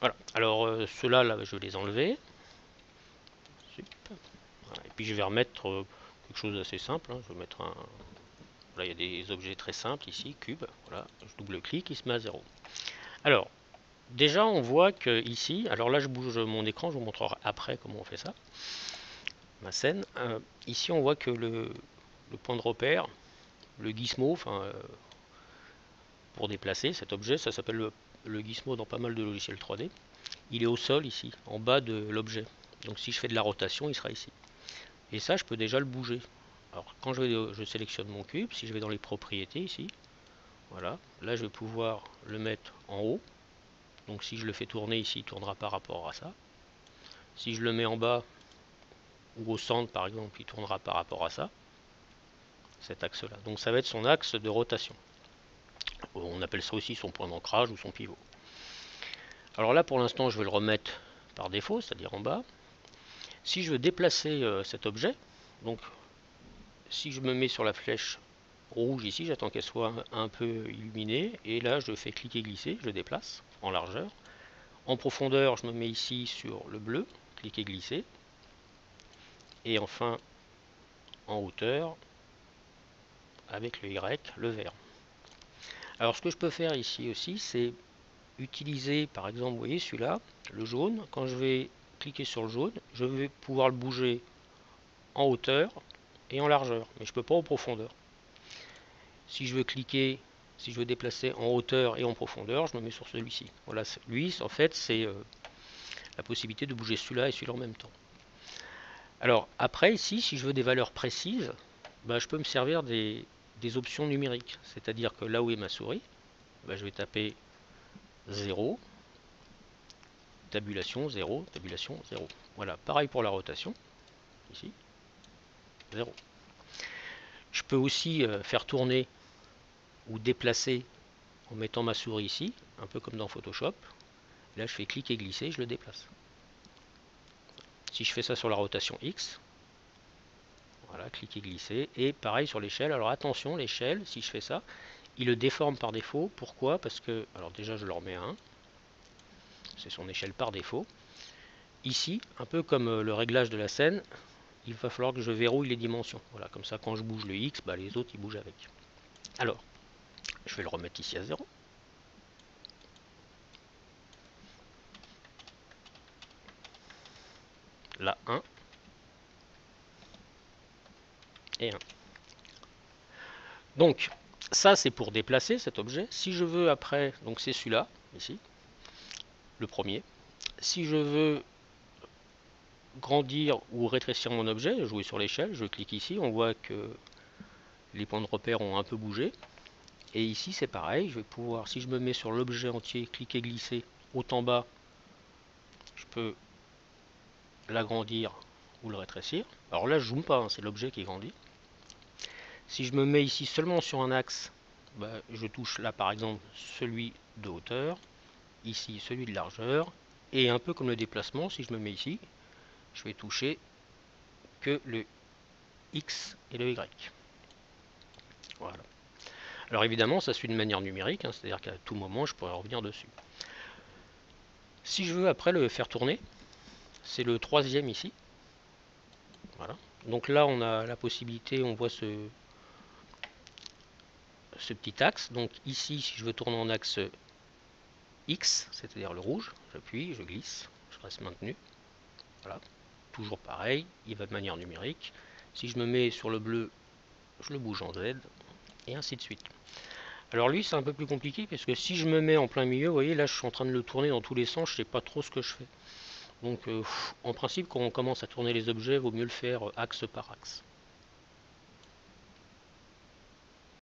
Voilà. Alors ceux-là, là, je vais les enlever. Voilà. Et puis je vais remettre quelque chose d'assez simple, hein. Je vais mettre un. Là, il y a des objets très simples ici, cube. Voilà. Je double-clique, il se met à 0. Alors, déjà, on voit que ici, alors là, je bouge mon écran, je vous montrerai après comment on fait ça, ma scène. Ici, on voit que le point de repère, le gizmo, enfin, pour déplacer cet objet, ça s'appelle le gizmo dans pas mal de logiciels 3D. Il est au sol ici, en bas de l'objet. Donc si je fais de la rotation, il sera ici. Et ça, je peux déjà le bouger. Alors quand je sélectionne mon cube, si je vais dans les propriétés ici, voilà, là je vais pouvoir le mettre en haut. Donc si je le fais tourner ici, il tournera par rapport à ça. Si je le mets en bas ou au centre par exemple, il tournera par rapport à ça, cet axe-là. Donc ça va être son axe de rotation. On appelle ça aussi son point d'ancrage ou son pivot. Alors là pour l'instant je vais le remettre par défaut, c'est-à-dire en bas. Si je veux déplacer cet objet, donc si je me mets sur la flèche rouge ici, j'attends qu'elle soit un peu illuminée, et là je fais cliquer glisser, je déplace en largeur. En profondeur, je me mets ici sur le bleu, cliquer glisser, et enfin en hauteur avec le Y, le vert. Alors ce que je peux faire ici aussi, c'est utiliser par exemple, vous voyez celui-là, le jaune, quand je vais cliquer sur le jaune, je vais pouvoir le bouger en hauteur et en largeur, mais je ne peux pas en profondeur. Si je veux cliquer, si je veux déplacer en hauteur et en profondeur, je me mets sur celui-ci. Voilà, lui, en fait, c'est la possibilité de bouger celui-là et celui-là en même temps. Alors, après, ici, si je veux des valeurs précises, bah, je peux me servir des options numériques. C'est-à-dire que là où est ma souris, bah, je vais taper 0, tabulation 0, tabulation 0. Voilà, pareil pour la rotation, ici, 0. Je peux aussi faire tourner ou déplacer en mettant ma souris ici, un peu comme dans Photoshop. Là, je fais cliquer et glisser, je le déplace. Si je fais ça sur la rotation X, voilà, cliquer, glisser, et pareil sur l'échelle. Alors attention, l'échelle, si je fais ça, il le déforme par défaut. Pourquoi? Parce que, alors déjà, je le remets à 1, c'est son échelle par défaut. Ici, un peu comme le réglage de la scène, il va falloir que je verrouille les dimensions. Voilà, comme ça, quand je bouge le X, bah, les autres, ils bougent avec. Alors, je vais le remettre ici à 0. Là, 1 et 1. Donc, ça, c'est pour déplacer cet objet. Si je veux après, donc c'est celui-là, ici, le premier. Si je veux grandir ou rétrécir mon objet, jouer sur l'échelle, je clique ici, on voit que les points de repère ont un peu bougé. Et ici c'est pareil, je vais pouvoir, si je me mets sur l'objet entier, cliquer, glisser, haut en bas, je peux l'agrandir ou le rétrécir. Alors là je zoome pas, hein, c'est l'objet qui grandit. Si je me mets ici seulement sur un axe, bah, je touche là par exemple celui de hauteur, ici celui de largeur, et un peu comme le déplacement, si je me mets ici, je vais toucher que le X et le Y. Voilà. Alors évidemment, ça se fait de manière numérique, hein, c'est-à-dire qu'à tout moment, je pourrais revenir dessus. Si je veux après le faire tourner, c'est le troisième ici. Voilà. Donc là, on a la possibilité, on voit ce petit axe. Donc ici, si je veux tourner en axe X, c'est-à-dire le rouge, j'appuie, je glisse, je reste maintenu. Voilà. Toujours pareil, il va de manière numérique. Si je me mets sur le bleu, je le bouge en Z, et ainsi de suite. Alors lui c'est un peu plus compliqué parce que si je me mets en plein milieu, vous voyez là je suis en train de le tourner dans tous les sens, je sais pas trop ce que je fais. Donc en principe quand on commence à tourner les objets, il vaut mieux le faire axe par axe.